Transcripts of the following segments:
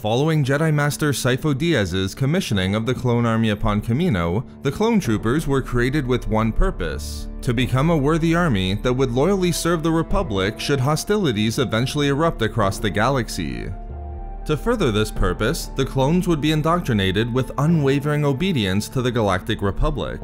Following Jedi Master Sifo Dyas's commissioning of the clone army upon Kamino, the clone troopers were created with one purpose: to become a worthy army that would loyally serve the Republic should hostilities eventually erupt across the galaxy. To further this purpose, the clones would be indoctrinated with unwavering obedience to the Galactic Republic.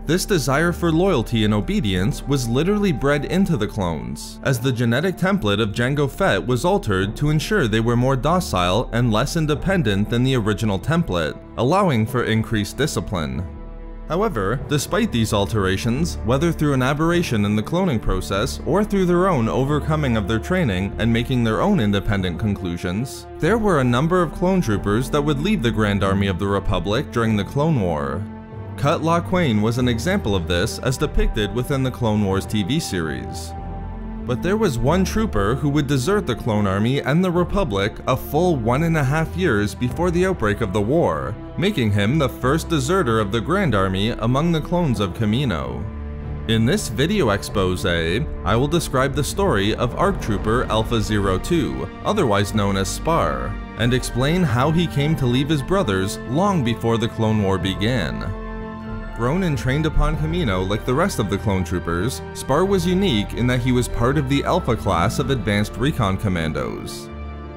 This desire for loyalty and obedience was literally bred into the clones, as the genetic template of Jango Fett was altered to ensure they were more docile and less independent than the original template, allowing for increased discipline. However, despite these alterations, whether through an aberration in the cloning process or through their own overcoming of their training and making their own independent conclusions, there were a number of clone troopers that would leave the Grand Army of the Republic during the Clone War. Cut La Quain was an example of this as depicted within the Clone Wars TV series. But there was one trooper who would desert the Clone Army and the Republic a full 1.5 years before the outbreak of the war, making him the first deserter of the Grand Army among the clones of Kamino. In this video expose, I will describe the story of ARC Trooper Alpha 02, otherwise known as Spar, and explain how he came to leave his brothers long before the Clone War began. Grown and trained upon Kamino like the rest of the clone troopers, Spar was unique in that he was part of the Alpha class of Advanced Recon Commandos.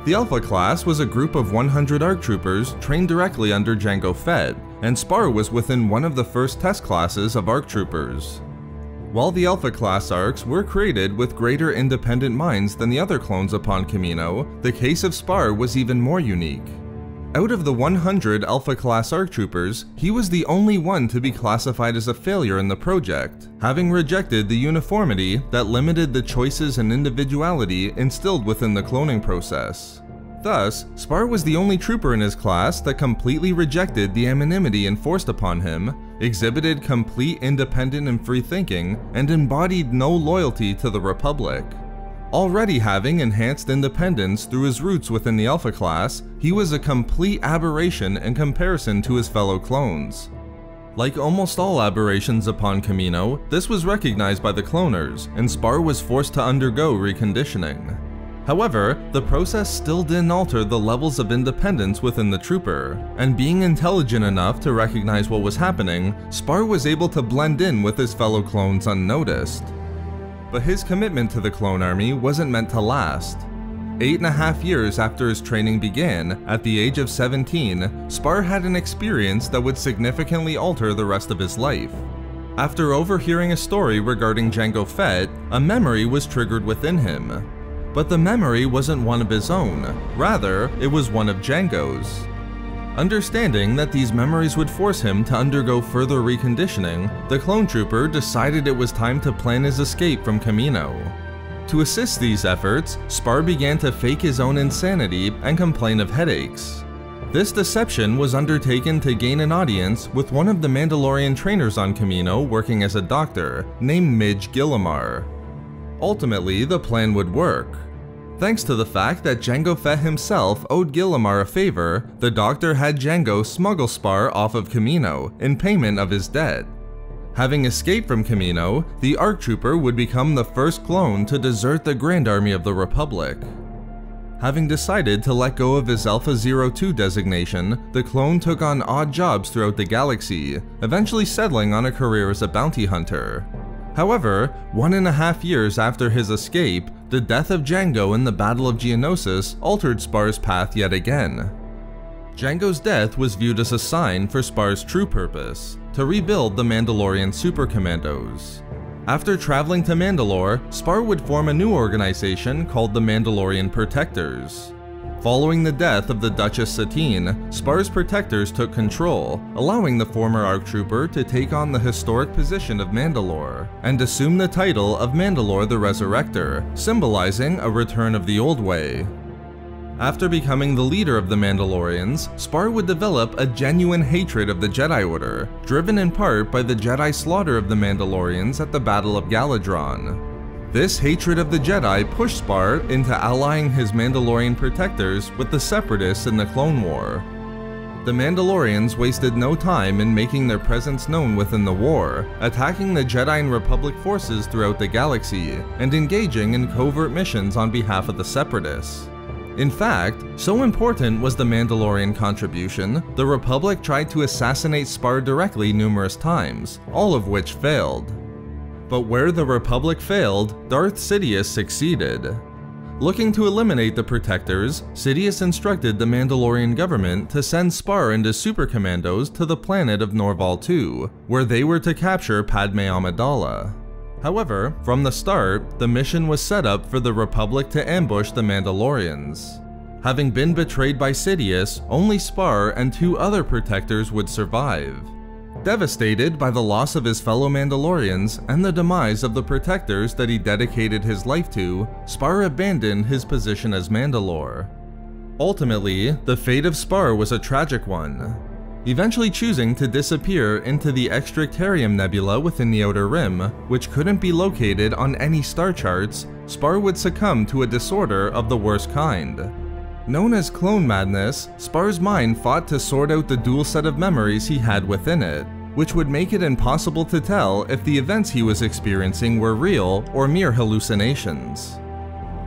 The Alpha class was a group of 100 ARC troopers trained directly under Jango Fett, and Spar was within one of the first test classes of ARC troopers. While the Alpha class ARCs were created with greater independent minds than the other clones upon Kamino, the case of Spar was even more unique. Out of the 100 Alpha class ARC troopers, he was the only one to be classified as a failure in the project, having rejected the uniformity that limited the choices and individuality instilled within the cloning process. Thus, Spar was the only trooper in his class that completely rejected the anonymity enforced upon him, exhibited complete independent and free thinking, and embodied no loyalty to the Republic. Already having enhanced independence through his roots within the Alpha class, he was a complete aberration in comparison to his fellow clones. Like almost all aberrations upon Kamino, this was recognized by the cloners, and Spar was forced to undergo reconditioning. However, the process still didn't alter the levels of independence within the trooper, and being intelligent enough to recognize what was happening, Spar was able to blend in with his fellow clones unnoticed. But his commitment to the clone army wasn't meant to last. 8.5 years after his training began, at the age of 17, Spar had an experience that would significantly alter the rest of his life. After overhearing a story regarding Jango Fett, a memory was triggered within him. But the memory wasn't one of his own, rather, it was one of Jango's. Understanding that these memories would force him to undergo further reconditioning, the clone trooper decided it was time to plan his escape from Kamino. To assist these efforts, Spar began to fake his own insanity and complain of headaches. This deception was undertaken to gain an audience with one of the Mandalorian trainers on Kamino working as a doctor, named Midge Gillimar. Ultimately, the plan would work. Thanks to the fact that Jango Fett himself owed Gillimar a favor, the doctor had Jango smuggle Spar off of Kamino in payment of his debt. Having escaped from Kamino, the ARC Trooper would become the first clone to desert the Grand Army of the Republic. Having decided to let go of his Alpha 02 designation, the clone took on odd jobs throughout the galaxy, eventually settling on a career as a bounty hunter. However, 1.5 years after his escape, the death of Jango in the Battle of Geonosis altered Spar's path yet again. Jango's death was viewed as a sign for Spar's true purpose, to rebuild the Mandalorian Super Commandos. After traveling to Mandalore, Spar would form a new organization called the Mandalorian Protectors. Following the death of the Duchess Satine, Spar's protectors took control, allowing the former ARC Trooper to take on the historic position of Mandalore, and assume the title of Mandalore the Resurrector, symbolizing a return of the old way. After becoming the leader of the Mandalorians, Spar would develop a genuine hatred of the Jedi Order, driven in part by the Jedi slaughter of the Mandalorians at the Battle of Galadron. This hatred of the Jedi pushed Spar into allying his Mandalorian protectors with the Separatists in the Clone War. The Mandalorians wasted no time in making their presence known within the war, attacking the Jedi and Republic forces throughout the galaxy, and engaging in covert missions on behalf of the Separatists. In fact, so important was the Mandalorian contribution, the Republic tried to assassinate Spar directly numerous times, all of which failed. But where the Republic failed, Darth Sidious succeeded. Looking to eliminate the Protectors, Sidious instructed the Mandalorian government to send Spar and his super commandos to the planet of Norval II, where they were to capture Padme Amidala. However, from the start, the mission was set up for the Republic to ambush the Mandalorians. Having been betrayed by Sidious, only Spar and 2 other Protectors would survive. Devastated by the loss of his fellow Mandalorians and the demise of the Protectors that he dedicated his life to, Spar abandoned his position as Mandalore. Ultimately, the fate of Spar was a tragic one. Eventually choosing to disappear into the Extractarium Nebula within the Outer Rim, which couldn't be located on any star charts, Spar would succumb to a disorder of the worst kind. Known as clone madness, Spar's mind fought to sort out the dual set of memories he had within it, which would make it impossible to tell if the events he was experiencing were real or mere hallucinations.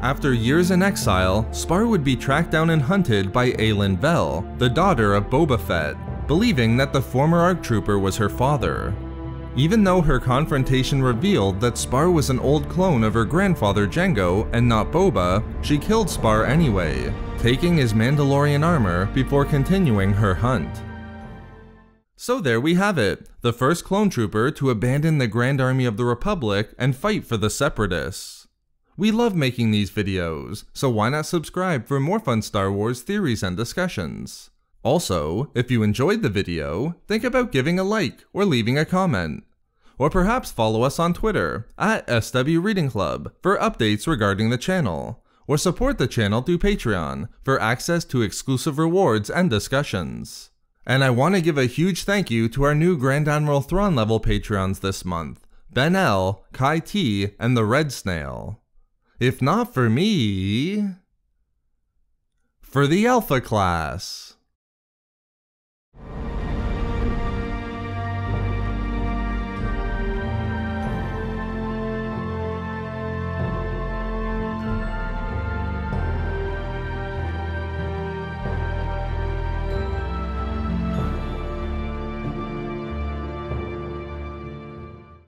After years in exile, Spar would be tracked down and hunted by Aelin Vel, the daughter of Boba Fett, believing that the former ARC trooper was her father. Even though her confrontation revealed that Spar was an old clone of her grandfather Jango and not Boba, she killed Spar anyway, taking his Mandalorian armor before continuing her hunt. So there we have it, the first clone trooper to abandon the Grand Army of the Republic and fight for the Separatists. We love making these videos, so why not subscribe for more fun Star Wars theories and discussions? Also, if you enjoyed the video, think about giving a like or leaving a comment. Or perhaps follow us on Twitter, @SW Reading Club, for updates regarding the channel. Or support the channel through Patreon for access to exclusive rewards and discussions. And I want to give a huge thank you to our new Grand Admiral Thrawn level Patreons this month, Ben L, Kai T, and TheRedSnail. If not for me... For the Alpha class!